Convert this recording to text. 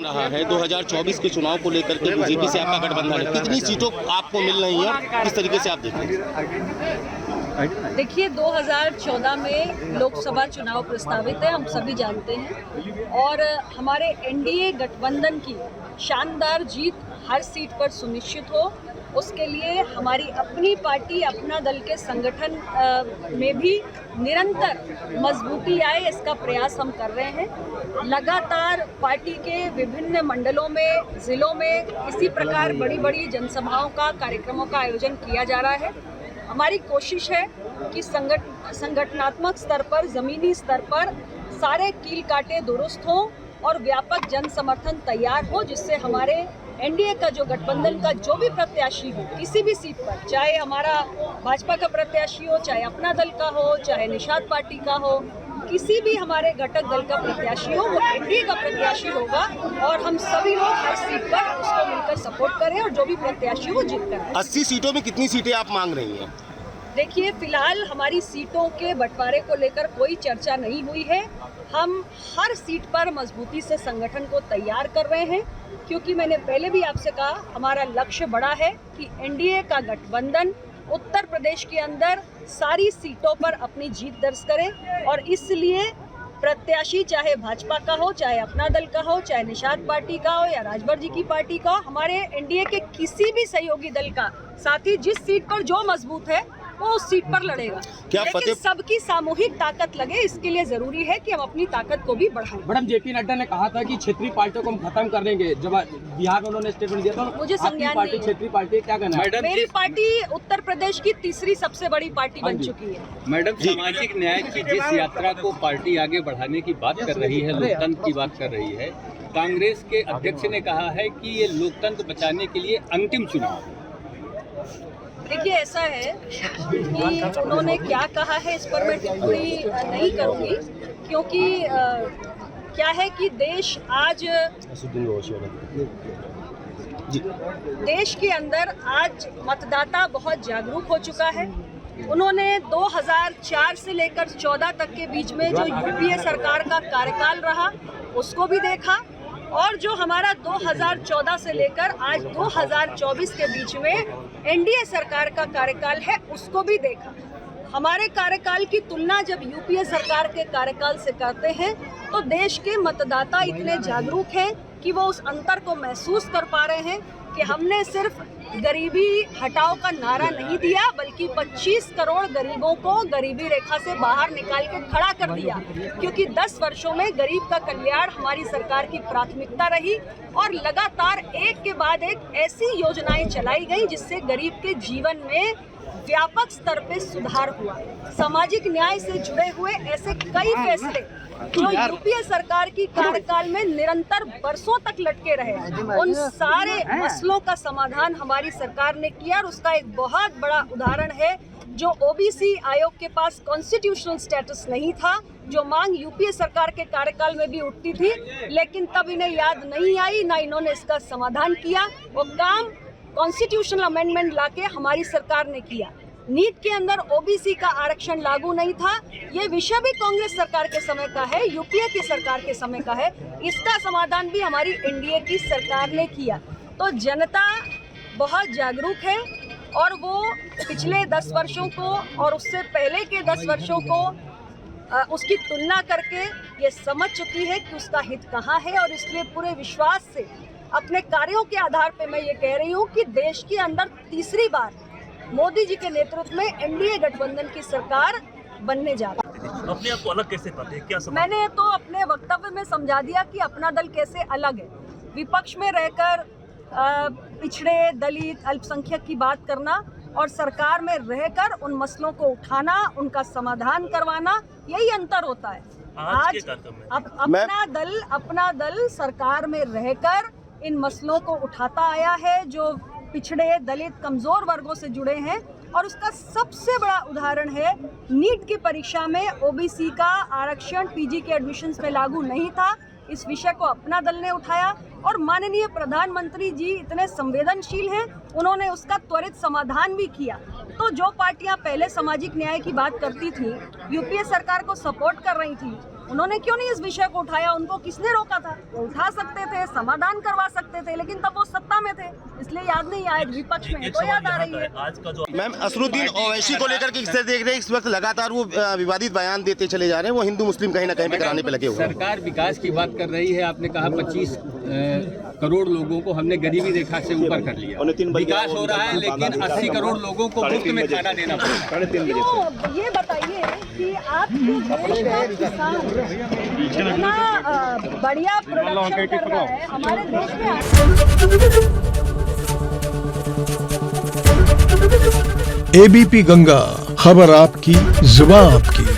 रहा है 2024 के चुनाव को लेकर के बीजेपी से आपका गठबंधन है, कितनी सीटों आपको मिल रही हैं, किस तरीके से आप देखें? देखिए 2014 में लोकसभा चुनाव प्रस्तावित है, हम सभी जानते हैं, और हमारे एनडीए गठबंधन की शानदार जीत हर सीट पर सुनिश्चित हो, उसके लिए हमारी अपनी पार्टी, अपना दल के संगठन में भी निरंतर मजबूती आए, इसका प्रयास हम कर रहे हैं। लगातार पार्टी के विभिन्न मंडलों में, जिलों में इसी प्रकार बड़ी बड़ी जनसभाओं का, कार्यक्रमों का आयोजन किया जा रहा है। हमारी कोशिश है कि संगठनात्मक स्तर पर, ज़मीनी स्तर पर सारे कील कांटे दुरुस्त हों और व्यापक जन समर्थन तैयार हो, जिससे हमारे एनडीए का जो गठबंधन का जो भी प्रत्याशी हो किसी भी सीट पर, चाहे हमारा भाजपा का प्रत्याशी हो, चाहे अपना दल का हो, चाहे निषाद पार्टी का हो, किसी भी हमारे घटक दल का प्रत्याशी हो, वो एनडीए का प्रत्याशी होगा और हम सभी लोग हर सीट पर उसको मिलकर सपोर्ट करें और जो भी प्रत्याशी हो जीत करें। 80 सीटों में कितनी सीटें आप मांग रही हैं? देखिए, फिलहाल हमारी सीटों के बंटवारे को लेकर कोई चर्चा नहीं हुई है। हम हर सीट पर मजबूती से संगठन को तैयार कर रहे हैं, क्योंकि मैंने पहले भी आपसे कहा, हमारा लक्ष्य बड़ा है कि एनडीए का गठबंधन उत्तर प्रदेश के अंदर सारी सीटों पर अपनी जीत दर्ज करे, और इसलिए प्रत्याशी चाहे भाजपा का हो, चाहे अपना दल का हो, चाहे निषाद पार्टी का हो या राजभर जी की पार्टी का हो, हमारे एनडीए के किसी भी सहयोगी दल का साथी जिस सीट पर जो मजबूत है वो उस सीट पर लड़ेगा। लेकिन सबकी सामूहिक ताकत लगे, इसके लिए जरूरी है कि हम अपनी ताकत को भी बढ़ाएं। मैडम, जेपी नड्डा ने कहा था कि क्षेत्रीय पार्टियों को हम खत्म कर देंगे, जब बिहार में उन्होंने स्टेटमेंट दिया था। मुझे संज्ञान नहीं है। क्षेत्रीय पार्टी क्या कहना है? मेरी पार्टी उत्तर प्रदेश की तीसरी सबसे बड़ी पार्टी बन चुकी है। मैडम, सामाजिक न्याय की जिस यात्रा को पार्टी आगे बढ़ाने की बात कर रही है, लोकतंत्र की बात कर रही है, कांग्रेस के अध्यक्ष ने कहा है कि ये लोकतंत्र बचाने के लिए अंतिम चुनाव है। देखिए, ऐसा है कि उन्होंने क्या कहा है इस पर मैं टिप्पणी नहीं करूंगी, क्योंकि क्या है कि देश आज, देश के अंदर आज मतदाता बहुत जागरूक हो चुका है। उन्होंने 2004 से लेकर 14 तक के बीच में जो यूपीए सरकार का कार्यकाल रहा उसको भी देखा, और जो हमारा 2014 से लेकर आज 2024 के बीच में एनडीए सरकार का कार्यकाल है उसको भी देखा। हमारे कार्यकाल की तुलना जब यूपीए सरकार के कार्यकाल से करते हैं तो देश के मतदाता इतने जागरूक हैं कि वो उस अंतर को महसूस कर पा रहे हैं कि हमने सिर्फ गरीबी हटाओ का नारा नहीं दिया, बल्कि 25 करोड़ गरीबों को गरीबी रेखा से बाहर निकाल के खड़ा कर दिया, क्योंकि 10 वर्षों में गरीब का कल्याण हमारी सरकार की प्राथमिकता रही और लगातार एक के बाद एक ऐसी योजनाएं चलाई गई जिससे गरीब के जीवन में व्यापक स्तर पे सुधार हुआ। सामाजिक न्याय से जुड़े हुए ऐसे कई फैसले जो यूपीए सरकार की कार्यकाल में निरंतर बरसों तक लटके रहे, उन सारे मसलों का समाधान हमारी सरकार ने किया, और उसका एक बहुत बड़ा उदाहरण है जो ओबीसी आयोग के पास कॉन्स्टिट्यूशनल स्टेटस नहीं था, जो मांग यूपीए सरकार के कार्यकाल में भी उठती थी, लेकिन तब इन्हें याद नहीं आई, ना इन्होंने इसका समाधान किया। वो काम कॉन्स्टिट्यूशनल अमेंडमेंट लाके हमारी सरकार ने किया। नीट के अंदर ओबीसी का आरक्षण लागू नहीं था, ये विषय भी कांग्रेस सरकार के समय का है, यूपीए की सरकार के समय का है, इसका समाधान भी हमारी एनडीए की सरकार ने किया। तो जनता बहुत जागरूक है और वो पिछले 10 वर्षों को और उससे पहले के 10 वर्षों को उसकी तुलना करके ये समझ चुकी है कि उसका हित कहाँ है, और इसलिए पूरे विश्वास से अपने कार्यों के आधार पर मैं ये कह रही हूँ कि देश के अंदर तीसरी बार मोदी जी के नेतृत्व में एनडीए गठबंधन की सरकार बनने जा रही है। अपने आप को अलग कैसे पाते हैं, क्या समझ? मैंने तो अपने वक्तव्य में समझा दिया कि अपना दल कैसे अलग है। विपक्ष में रहकर पिछड़े, दलित, अल्पसंख्यक की बात करना और सरकार में रहकर उन मसलों को उठाना, उनका समाधान करवाना, यही अंतर होता है। आज अपना दल सरकार में रहकर इन मसलों को उठाता आया है जो पिछड़े, दलित, कमजोर वर्गों से जुड़े हैं, और उसका सबसे बड़ा उदाहरण है नीट की परीक्षा में ओबीसी का आरक्षण पीजी के एडमिशन्स में लागू नहीं था। इस विषय को अपना दल ने उठाया और माननीय प्रधानमंत्री जी इतने संवेदनशील हैं, उन्होंने उसका त्वरित समाधान भी किया। तो जो पार्टियां पहले सामाजिक न्याय की बात करती थी, यूपीए सरकार को सपोर्ट कर रही थी, उन्होंने क्यों नहीं इस विषय को उठाया? उनको किसने रोका था? वो उठा सकते थे, समाधान करवा सकते थे, लेकिन तब वो सत्ता में थे, इसलिए याद नहीं आया। विपक्ष में तो याद आ रही है। आज का जो मैम, असरुद्दीन ओवैसी को लेकर के किस देख रहे हैं? इस वक्त लगातार वो विवादित बयान देते चले जा रहे हैं, वो हिंदू मुस्लिम कहीं ना कहीं पे कराने पे लगे हुए हैं। सरकार विकास की बात कर रही है। आपने कहा 25 करोड़ लोगों को हमने गरीबी रेखा से ऊपर कर लिया। विकास हो रहा है, लेकिन 80 करोड़ लोगों को मुफ्त में खाना देना पड़ रहा है। क्यों? ये बताइए कि आपके देश का किसान इतना बढ़िया प्रोडक्शन कर रहा है हमारे देश में। एबीपी गंगा, खबर आपकी, जुबान आपकी।